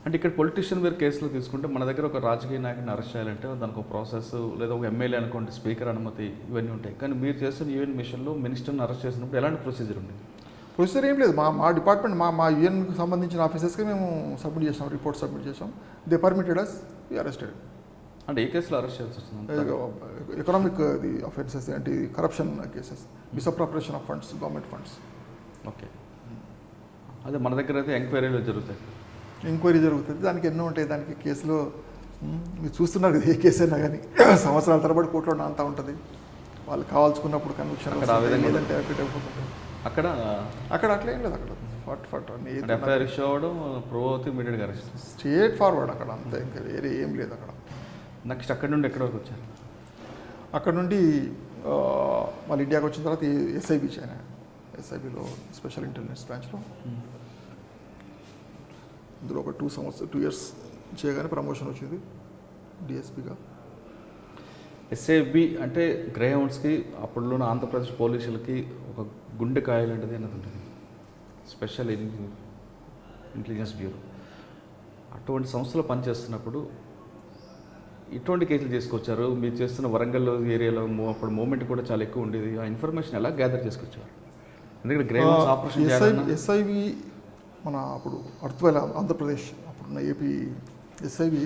అంటే ఇక్కడ పొలిటీషియన్ వేరు కేసులో తీసుకుంటే మన దగ్గర ఒక రాజకీయ నాయకుని అరెస్ట్ చేయాలంటే దానికి ఒక ప్రాసెస్, లేదా ఒక ఎమ్మెల్యే అనుకోండి స్పీకర్ అనుమతి ఇవన్నీ ఉంటాయి. కానీ మీరు చేస్తున్న యూఎన్ మిషన్లో మినిస్టర్ని అరెస్ట్ చేసినప్పుడు ఎలాంటి ప్రొసీజర్ ఉంది? ప్రొసీజర్ ఏం లేదు. మా డిపార్ట్మెంట్ మా యూఎన్కి సంబంధించిన ఆఫీసర్స్కి మేము సబ్మిట్ చేసాం, రిపోర్ట్ సబ్మిట్ చేసాం. They permitted us, we arrested. అంటే ఏ కేసులో అరెస్ట్ చేయాల్సి వస్తుంది? ఎకనామిక్ ది అఫెన్సెస్, అంటే corruption cases, misappropriation of funds, government funds. Okay, అదే మన దగ్గర అయితే ఎంక్వైరీలు జరుగుతాయి. ఎంక్వైరీ జరుగుతుంది, దానికి ఎన్నో ఉంటాయి. దానికి కేసులో మీరు చూస్తున్నారు కదా, ఏ కేసు అయినా కానీ సంవత్సరాల తరబడి కోర్టులో అంతా ఉంటుంది. వాళ్ళు కావాల్సుకున్నప్పుడు కన్విక్షన్ లేదంటే అయిపోతుంది. అక్కడ అట్లా ఏం లేదు. అక్కడ ఫట్ ఎఫ్ఐఆర్ ఇష్యూ అవ్వడం, ప్రూవ్ అవుతే ఇమీడియట్గా అరెస్ట్, స్ట్రేట్ ఫార్వర్డ్ అక్కడ అంతా, ఇంకా వేరే ఏం లేదు అక్కడ. నెక్స్ట్ అక్కడ నుండి ఎక్కడ వరకు వచ్చారు? అక్కడ నుండి మళ్ళీ ఇండియాకి వచ్చిన తర్వాత ఎస్ఐబి చేయను. ఎస్ఐబిలో స్పెషల్ ఇంటెలిజెన్స్ బ్రాంచ్లో ఇందులో ఒక 2 years చేయగానే ప్రమోషన్ వచ్చింది డిఎస్పీగా. ఎస్ఐబి అంటే గ్రే హౌండ్స్కి అప్పుడున్న ఆంధ్రప్రదేశ్ పోలీసులకి ఒక గుండెకాయ లాంటిది అన్నది ఉంటుంది, స్పెషల్ ఇంటెలిజెన్స్ బ్యూరో. అటువంటి సంస్థలో పనిచేస్తున్నప్పుడు ఇటువంటి కేసులు తీసుకొచ్చారు. మీరు చేస్తున్న వరంగల్ ఏరియాలో అప్పుడు మూమెంట్ కూడా చాలా ఎక్కువ ఉండేది. ఆ ఇన్ఫర్మేషన్ ఎలా గ్యాదర్ చేసుకొచ్చారు? ఎందుకంటే గ్రే హౌండ్స్ ఆపరేషన్ ఎస్ఐబి మన అప్పుడు అర్త్వేల ఆంధ్రప్రదేశ్ అప్పుడున్న AP SIB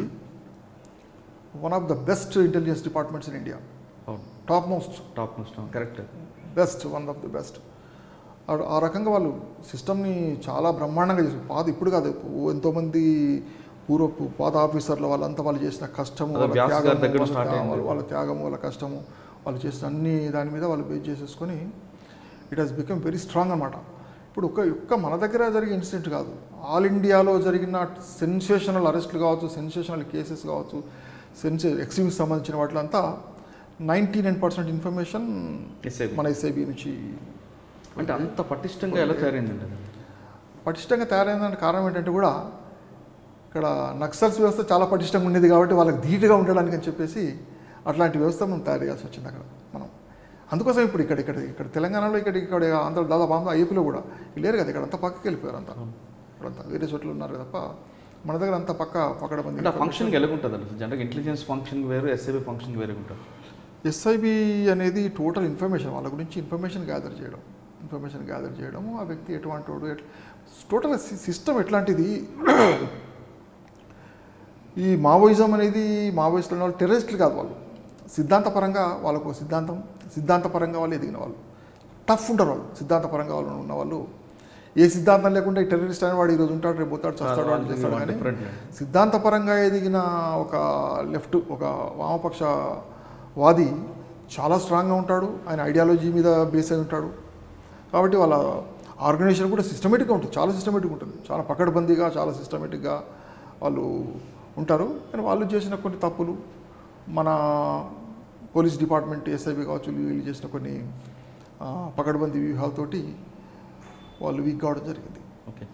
one of the best intelligence departments in India. Top most correct, best, one of the best. ఆ రకంగా వాళ్ళు సిస్టమ్ని చాలా బ్రహ్మాండంగా చేశారు. ఇప్పుడు కాదు, ఎంతోమంది పూర్వపు పాత ఆఫీసర్లు వాళ్ళంతా వాళ్ళు చేసిన కష్టము, వాళ్ళ త్యాగము, వాళ్ళ కష్టము, వాళ్ళు చేసిన అన్ని దాని మీద వాళ్ళు బేస్ చేసేసుకొని it has become very strong అన్నమాట. ఇప్పుడు ఒక్క మన దగ్గర జరిగే ఇన్సిడెంట్ కాదు, ఆల్ ఇండియాలో జరిగిన సెన్సేషనల్ అరెస్టులు కావచ్చు, సెన్సేషనల్ కేసెస్ కావచ్చు, ఎక్స్ట్రీమ్స్ సంబంధించిన వాటిలో అంతా 99% ఇన్ఫర్మేషన్ మన ఎస్ఐబి నుంచి. అంటే అంత పటిష్టంగా ఎలా తయారైందండి? పటిష్టంగా తయారైందంటే కారణం ఏంటంటే కూడా ఇక్కడ నక్సల్స్ వ్యవస్థ చాలా పటిష్టంగా ఉండేది కాబట్టి వాళ్ళకి ధీటుగా ఉండడానికి అని చెప్పేసి అట్లాంటి వ్యవస్థ మనం తయారు చేయాల్సి వచ్చింది అక్కడ మనం. అందుకోసం ఇప్పుడు ఇక్కడ తెలంగాణలో ఇక్కడ ఆంధ్ర దాదాపు ఏపీలో కూడా లేరు కదా, ఇక్కడ అంతా పక్కకి వెళ్ళిపోయారు. ఇక్కడంతా వేరే చోట్ల ఉన్నారు తప్ప మన దగ్గర అంతా పక్కడబంది. ఫంక్షన్కి ఎలాగుంటుంది అంటే జనరల్గా ఇంటెలిజెన్స్ ఫంక్షన్ వేరు, ఎస్ఐబి ఫంక్షన్ వేరే ఉంటుంది. ఎస్ఐబి అనేది టోటల్ ఇన్ఫర్మేషన్, వాళ్ళ గురించి ఇన్ఫర్మేషన్ గ్యాదర్ చేయడము, ఆ వ్యక్తి ఎటువంటి వాడు, టోటల్ సిస్టమ్ ఎట్లాంటిది. ఈ మావోయిజం అనేది మావోయిస్టులు వాళ్ళు టెర్రరిస్టులు కాదు, వాళ్ళు సిద్ధాంతపరంగా వాళ్ళకు సిద్ధాంతపరంగా వాళ్ళు ఎదిగిన వాళ్ళు, టఫ్ ఉంటారు వాళ్ళు. సిద్ధాంతపరంగా వాళ్ళు ఉన్న వాళ్ళు, ఏ సిద్ధాంతం లేకుండా ఈ టెర్రరిస్ట్ అని వాడు ఈరోజు ఉంటాడు, రేపు పోతాడు, చస్తాడు, వాడు చేస్తాడు. కానీ సిద్ధాంతపరంగా ఎదిగిన ఒక ఒక వామపక్షవాది చాలా స్ట్రాంగ్గా ఉంటాడు, ఆయన ఐడియాలజీ మీద బేస్ అయి ఉంటాడు. కాబట్టి వాళ్ళ ఆర్గనైజేషన్ కూడా సిస్టమేటిక్గా ఉంటుంది, చాలా సిస్టమేటిక్గా ఉంటుంది, చాలా పకడ్బందీగా, చాలా సిస్టమేటిక్గా వాళ్ళు ఉంటారు. కానీ వాళ్ళు చేసిన కొన్ని తప్పులు, మన పోలీస్ డిపార్ట్మెంట్ ఎస్ఐబి కావచ్చు, వీళ్ళు చేసిన కొన్ని పకడ్బందీ వ్యూహాలతోటి వాళ్ళు వీక్ కావడం జరిగింది. ఓకే.